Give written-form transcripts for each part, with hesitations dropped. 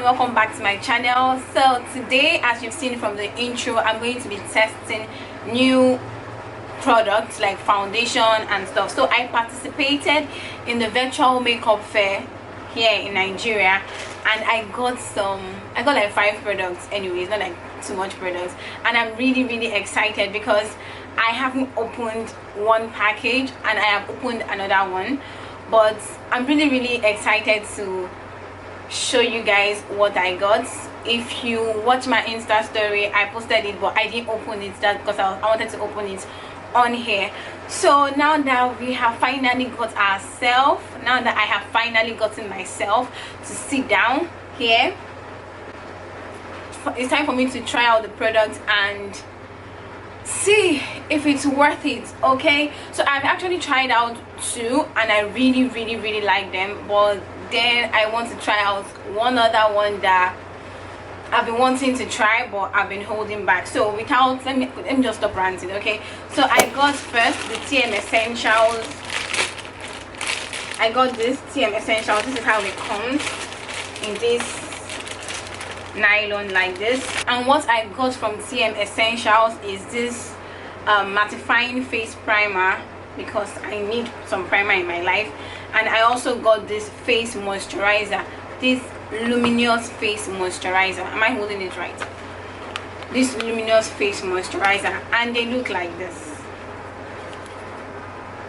welcome back to my channel. So today, as you've seen from the intro, I'm going to be testing new products like foundation and stuff. So I participated in the virtual makeup fair here in Nigeria, and I got like 5 products. Anyways, not like too much products, and I'm really excited because I haven't opened one package and I have opened another one, but I'm really excited to show you guys what I got. If you watch my Insta story, I posted it, but I didn't open it. That's because I wanted to open it on here. So now that we have finally got ourselves, now that I have finally gotten myself to sit down here, it's time for me to try out the product and see if it's worth it. Okay, so I've actually tried out 2 and I really like them, but then I want to try out one other one that I've been wanting to try but I've been holding back. So without, let me just stop ranting. Okay, so I got first the TM Essentials. I got this TM Essentials. This is how it comes in this nylon like this. And what I got from TM Essentials is this mattifying face primer, because I need some primer in my life. And I also got this face moisturizer, this luminous face moisturizer. Am I holding it right? This luminous face moisturizer, and they look like this.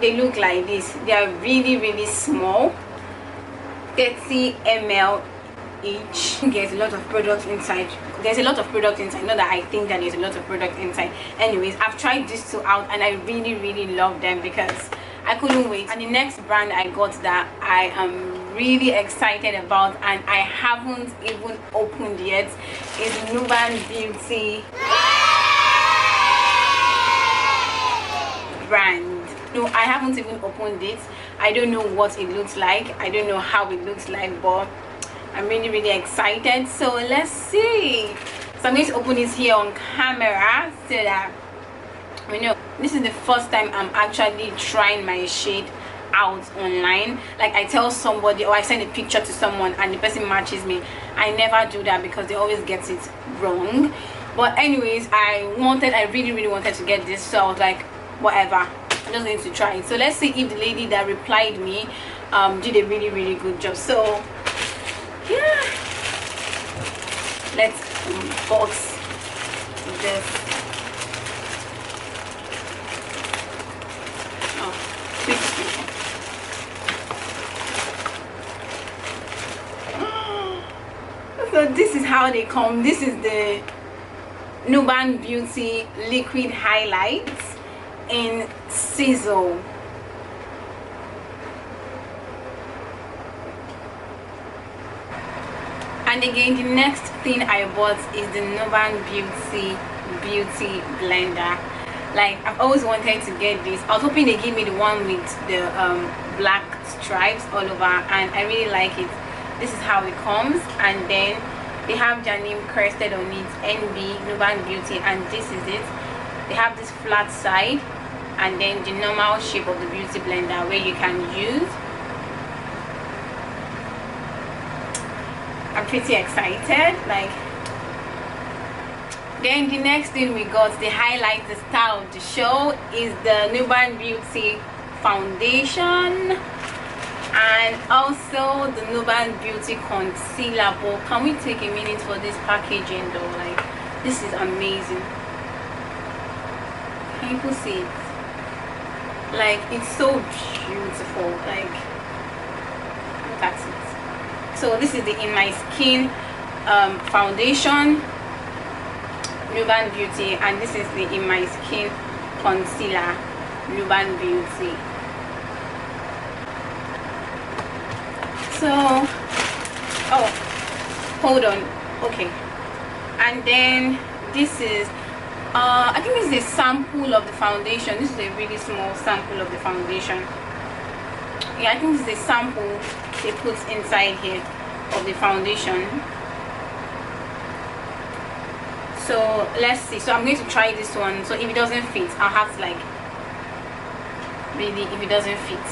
They look like this. They are really small, 30 ml each. There's a lot of product inside. There's a lot of product inside. Not that I think that there's a lot of product inside. Anyways, I've tried these 2 out and I really love them because I couldn't wait. And the next brand I got that I am really excited about and I haven't even opened yet is Nuban Beauty brand. No, I haven't even opened it. I don't know what it looks like. I don't know how it looks like, but I'm really excited. So let's see. So I'm going to open this here on camera so that we know. This is the first time I'm actually trying my shade out online. Like, I tell somebody or I send a picture to someone and the person matches me. I never do that because they always get it wrong. But anyways, I really wanted to get this, so I was like, whatever, I'm just going to try it. So let's see if the lady that replied me did a really good job. So yeah, let's unbox this. So this is how they come. This is the Nuban Beauty liquid highlights in sizzle. And again, the next thing I bought is the Nuban Beauty blender. Like, I've always wanted to get this. I was hoping they give me the one with the black stripes all over, and I really like it. This is how it comes, and then they have their name crested on it, NB Nuban Beauty, and this is it. They have this flat side and then the normal shape of the beauty blender where you can use. I'm pretty excited. Like, then the next thing we got, the highlight, the star of the show, is the Nuban Beauty foundation and also the Nuban Beauty concealer. But can we take a minute for this packaging though? Like, this is amazing. Can you see it? Like, it's so beautiful. Like, look at it. So this is the In My Skin foundation, Nuban Beauty, and this is the In My Skin concealer, Nuban Beauty. So, oh, hold on. Okay, and then this is I think this is a sample of the foundation. This is a really small sample of the foundation. Yeah, I think this is a sample they put inside here of the foundation. So let's see. So I'm going to try this one. So if it doesn't fit, I'll have to, like, really, if it doesn't fit,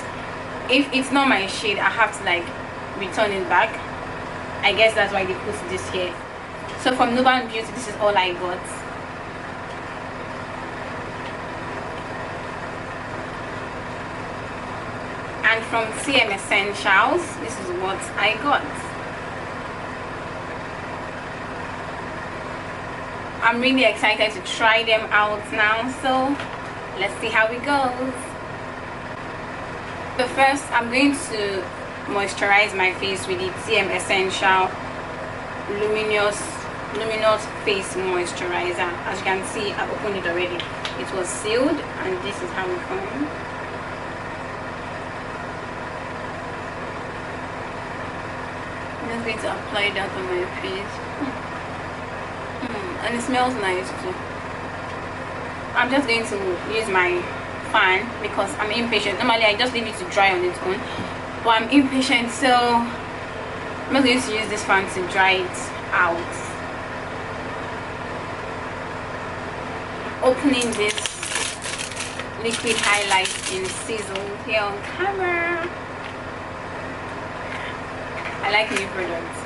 if it's not my shade, I have to, like, return it back. I guess that's why they put this here. So from Nuban Beauty, this is all I got. And from CM Essentials, this is what I got. I'm really excited to try them out now, so let's see how it goes. But first, I'm going to moisturize my face with the CM Essential Luminous Face Moisturizer. As you can see, I've opened it already. It was sealed, and this is how it comes. I'm just going to apply that on my face. And it smells nice too. I'm just going to use my fan because I'm impatient. Normally I just leave it to dry on its own, but I'm impatient, so I'm not going to use this fan to dry it out. Opening this liquid highlight in Sizzle here on camera. I like new products.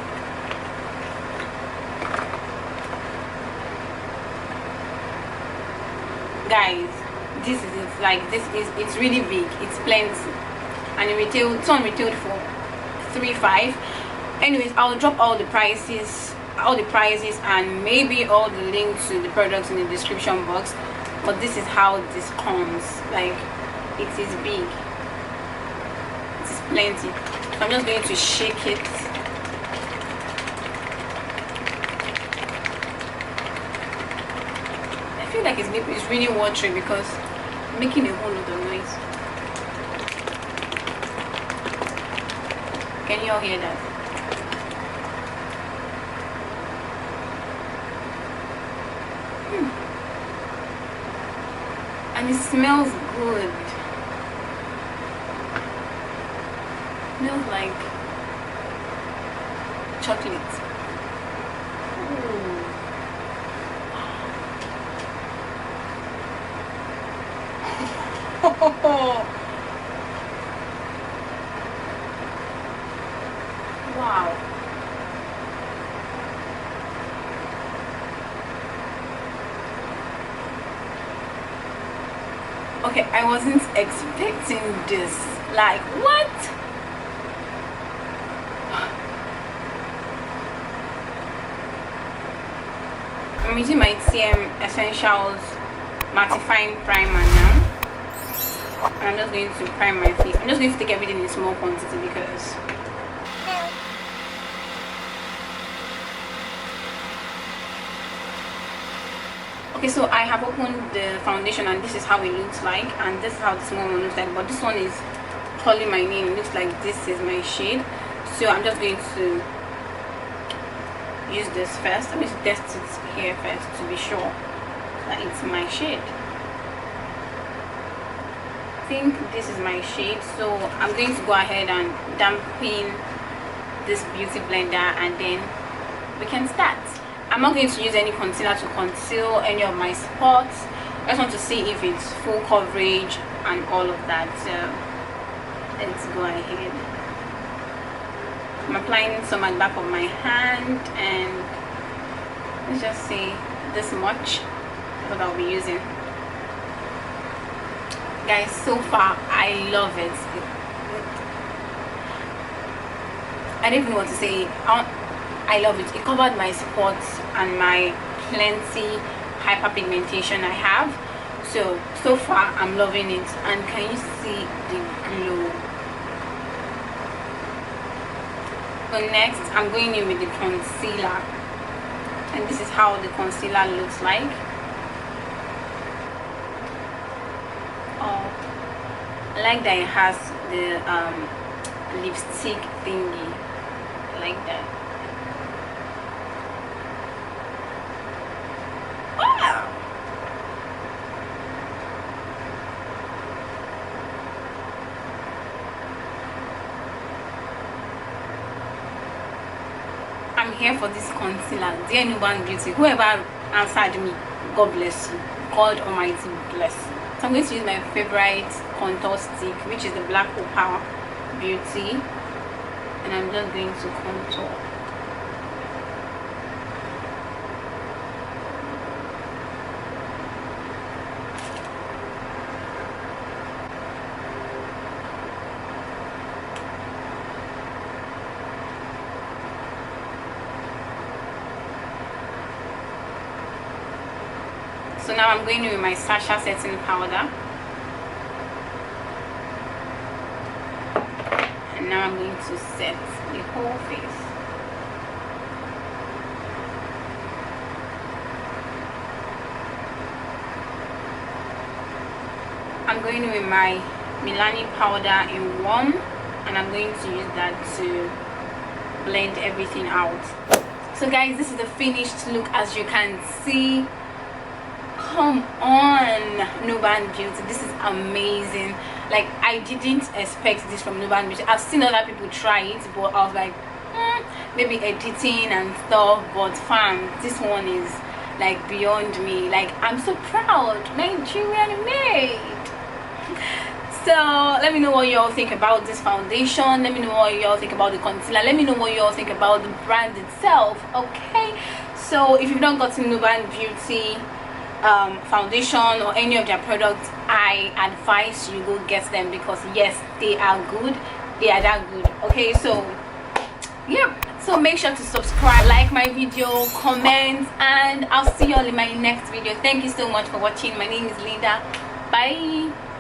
Guys, this is it. Like, it's really big, it's plenty, and it's on retail for $3.5. Anyways, I'll drop all the prices and maybe all the links to the products in the description box. But this is how this comes. Like, it is big, it is plenty. So I'm just going to shake it. I feel like it's really watery because it's making a whole lot of noise. Can you all hear that? And it smells good. It smells like chocolate. Wow. Okay, I wasn't expecting this. Like, what? I'm using my CM Essentials Mattifying Primer now. And I'm just going to prime my face. I'm just going to take everything in small quantity because okay, so I have opened the foundation and this is how it looks like, and this is how the small one looks like, but this one is calling my name. It looks like this is my shade, so I'm just going to use this first. I'm going to test it here first to be sure that it's my shade. I think this is my shade, so I'm going to go ahead and dampen this beauty blender and then we can start. I'm not going to use any concealer to conceal any of my spots. I just want to see if it's full coverage and all of that, so let's go ahead. I'm applying some at the back of my hand, and let's just say this much is what I'll be using. Guys, so far I love it. I don't even want to say I love it. It covered my spots and my plenty hyperpigmentation I have. So far I'm loving it. And can you see the glow? So next I'm going in with the concealer, and this is how the concealer looks like. Oh, I like that it has the lipstick thingy. I like that. Wow. I'm here for this concealer. Dear Nuban Beauty, whoever answered me, God bless you. God Almighty bless you. So I'm going to use my favorite contour stick, which is the Black Opal Beauty, and I'm just going to contour. So now I'm going in with my Sasha setting powder, and now I'm going to set the whole face. I'm going with my Milani powder in warm, and I'm going to use that to blend everything out. So guys, this is the finished look. As you can see, come on, Nuban Beauty, this is amazing. Like, I didn't expect this from Nuban Beauty. I've seen other people try it, but I was like, maybe editing and stuff, but fam, this one is like beyond me. Like, I'm so proud, Nigerian made. So let me know what you all think about this foundation. Let me know what you all think about the concealer. Let me know what you all think about the brand itself. Okay, so if you've not gotten Nuban Beauty foundation or any of their products, I advise you go get them, because yes, they are good. They are that good. Okay, so yeah, so make sure to subscribe, like my video, comment, and I'll see you all in my next video. Thank you so much for watching. My name is Leandah. Bye.